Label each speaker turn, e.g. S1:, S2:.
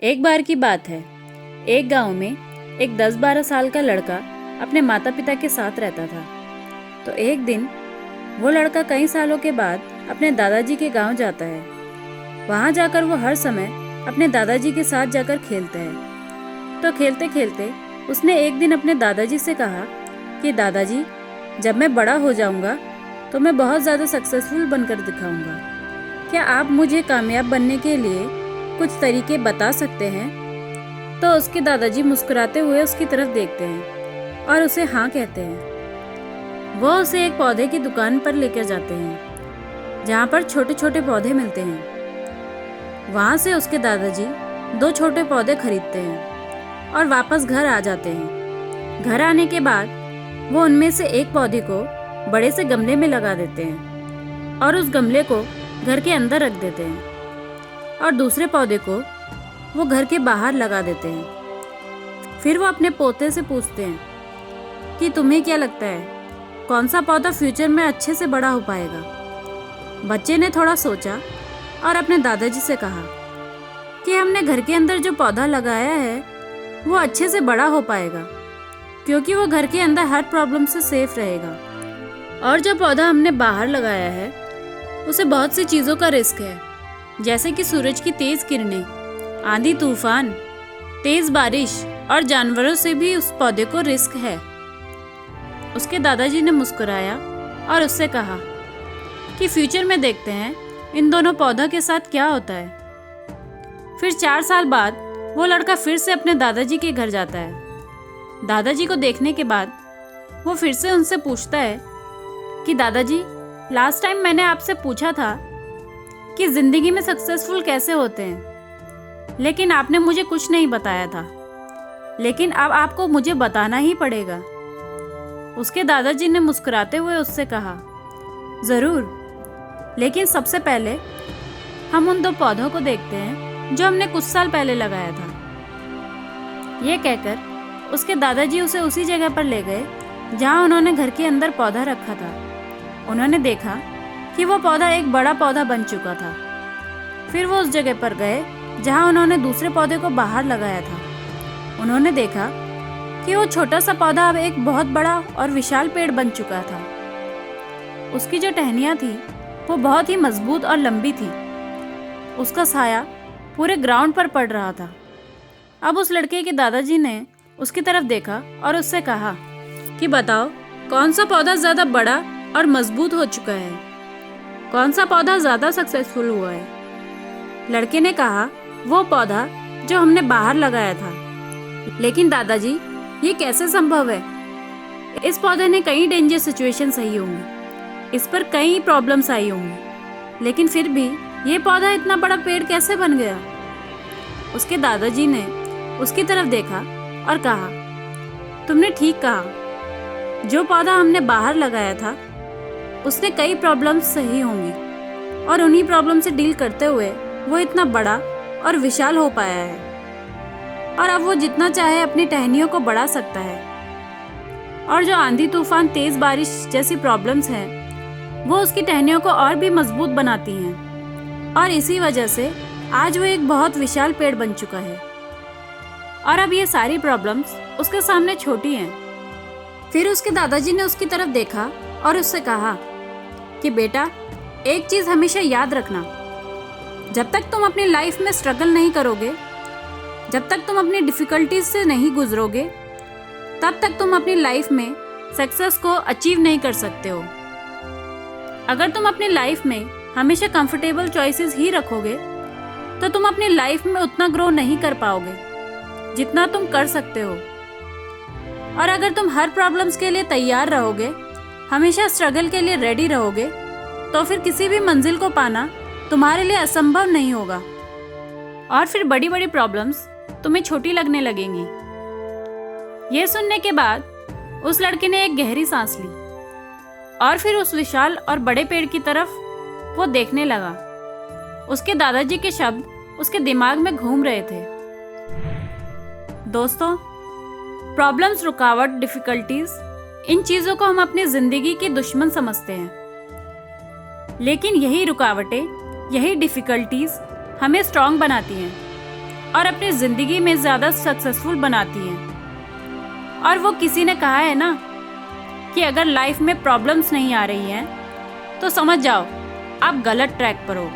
S1: एक बार की बात है, एक गांव में एक 10-12 साल का लड़का अपने माता पिता के साथ रहता था। तो एक दिन वो लड़का कई सालों के बाद अपने दादाजी के गांव जाता है। वहां जाकर वो हर समय अपने दादाजी के साथ जाकर खेलता है। तो खेलते खेलते उसने एक दिन अपने दादाजी से कहा कि दादाजी, जब मैं बड़ा हो जाऊंगा तो मैं बहुत ज़्यादा सक्सेसफुल बनकर दिखाऊंगा। क्या आप मुझे कामयाब बनने के लिए कुछ तरीके बता सकते हैं? तो उसके दादाजी मुस्कुराते हुए उसकी तरफ देखते हैं और उसे हाँ कहते हैं। वो उसे एक पौधे की दुकान पर लेकर जाते हैं जहाँ पर छोटे छोटे पौधे मिलते हैं। वहाँ से उसके दादाजी 2 छोटे पौधे खरीदते हैं और वापस घर आ जाते हैं। घर आने के बाद वो उनमें से एक पौधे को बड़े से गमले में लगा देते हैं और उस गमले को घर के अंदर रख देते हैं और दूसरे पौधे को वो घर के बाहर लगा देते हैं। फिर वो अपने पोते से पूछते हैं कि तुम्हें क्या लगता है, कौन सा पौधा फ्यूचर में अच्छे से बड़ा हो पाएगा? बच्चे ने थोड़ा सोचा और अपने दादाजी से कहा कि हमने घर के अंदर जो पौधा लगाया है वो अच्छे से बड़ा हो पाएगा, क्योंकि वो घर के अंदर हर प्रॉब्लम से सेफ रहेगा। और जो पौधा हमने बाहर लगाया है उसे बहुत सी चीज़ों का रिस्क है, जैसे कि सूरज की तेज किरणें, आंधी तूफान, तेज बारिश और जानवरों से भी उस पौधे को रिस्क है। उसके दादाजी ने मुस्कुराया और उससे कहा कि फ्यूचर में देखते हैं इन दोनों पौधों के साथ क्या होता है। फिर 4 साल बाद वो लड़का फिर से अपने दादाजी के घर जाता है। दादाजी को देखने के बाद वो फिर से उनसे पूछता है कि दादाजी, लास्ट टाइम मैंने आपसे पूछा था कि जिंदगी में सक्सेसफुल कैसे होते हैं, लेकिन आपने मुझे कुछ नहीं बताया था, लेकिन अब आपको मुझे बताना ही पड़ेगा। उसके दादाजी ने मुस्कुराते हुए उससे कहा, ज़रूर, लेकिन सबसे पहले हम उन 2 पौधों को देखते हैं जो हमने कुछ साल पहले लगाया था। ये कहकर उसके दादाजी उसे उसी जगह पर ले गए जहाँ उन्होंने घर के अंदर पौधा रखा था। उन्होंने देखा कि वो पौधा एक बड़ा पौधा बन चुका था। फिर वो उस जगह पर गए जहाँ उन्होंने दूसरे पौधे को बाहर लगाया था। उन्होंने देखा कि वो छोटा सा पौधा अब एक बहुत बड़ा और विशाल पेड़ बन चुका था। उसकी जो टहनियाँ थी वो बहुत ही मजबूत और लंबी थी। उसका साया पूरे ग्राउंड पर पड़ रहा था। अब उस लड़के के दादाजी ने उसकी तरफ देखा और उससे कहा कि बताओ, कौन सा पौधा ज़्यादा बड़ा और मजबूत हो चुका है? कौन सा पौधा ज़्यादा सक्सेसफुल हुआ है? लड़के ने कहा, वो पौधा जो हमने बाहर लगाया था। लेकिन दादाजी, ये कैसे संभव है? इस पौधे ने कई डेंजर सिचुएशन सही होंगी, इस पर कई प्रॉब्लम्स आई होंगी, लेकिन फिर भी ये पौधा इतना बड़ा पेड़ कैसे बन गया? उसके दादाजी ने उसकी तरफ देखा और कहा, तुमने ठीक कहा, जो पौधा हमने बाहर लगाया था उसने कई प्रॉब्लम्स सही होंगी और उन्हीं प्रॉब्लम से डील करते हुए वो इतना बड़ा और विशाल हो पाया है। और अब वो जितना चाहे अपनी टहनियों को बढ़ा सकता है। और जो आंधी तूफान, तेज बारिश जैसी प्रॉब्लम्स हैं वो उसकी टहनियों को और भी मजबूत बनाती हैं, और इसी वजह से आज वो एक बहुत विशाल पेड़ बन चुका है। और अब ये सारी प्रॉब्लम्स उसके सामने छोटी हैं। फिर उसके दादाजी ने उसकी तरफ देखा और उससे कहा कि बेटा, एक चीज़ हमेशा याद रखना, जब तक तुम अपनी लाइफ में स्ट्रगल नहीं करोगे, जब तक तुम अपनी डिफ़िकल्टीज से नहीं गुजरोगे, तब तक तुम अपनी लाइफ में सक्सेस को अचीव नहीं कर सकते हो। अगर तुम अपनी लाइफ में हमेशा कंफर्टेबल चॉइसेस ही रखोगे तो तुम अपनी लाइफ में उतना ग्रो नहीं कर पाओगे जितना तुम कर सकते हो। और अगर तुम हर प्रॉब्लम्स के लिए तैयार रहोगे, हमेशा स्ट्रगल के लिए रेडी रहोगे, तो फिर किसी भी मंजिल को पाना तुम्हारे लिए असंभव नहीं होगा, और फिर बड़ी बड़ी प्रॉब्लम्स तुम्हें छोटी लगने लगेंगी। ये सुनने के बाद उस लड़के ने एक गहरी सांस ली और फिर उस विशाल और बड़े पेड़ की तरफ वो देखने लगा। उसके दादाजी के शब्द उसके दिमाग में घूम रहे थे। दोस्तों, प्रॉब्लम्स, रुकावट, डिफ़िकल्टीज, इन चीज़ों को हम अपनी ज़िंदगी की दुश्मन समझते हैं, लेकिन यही रुकावटें, यही डिफ़िकल्टीज हमें स्ट्रॉन्ग बनाती हैं और अपनी ज़िंदगी में ज़्यादा सक्सेसफुल बनाती हैं। और वो किसी ने कहा है ना कि अगर लाइफ में प्रॉब्लम्स नहीं आ रही हैं तो समझ जाओ आप गलत ट्रैक पर हो।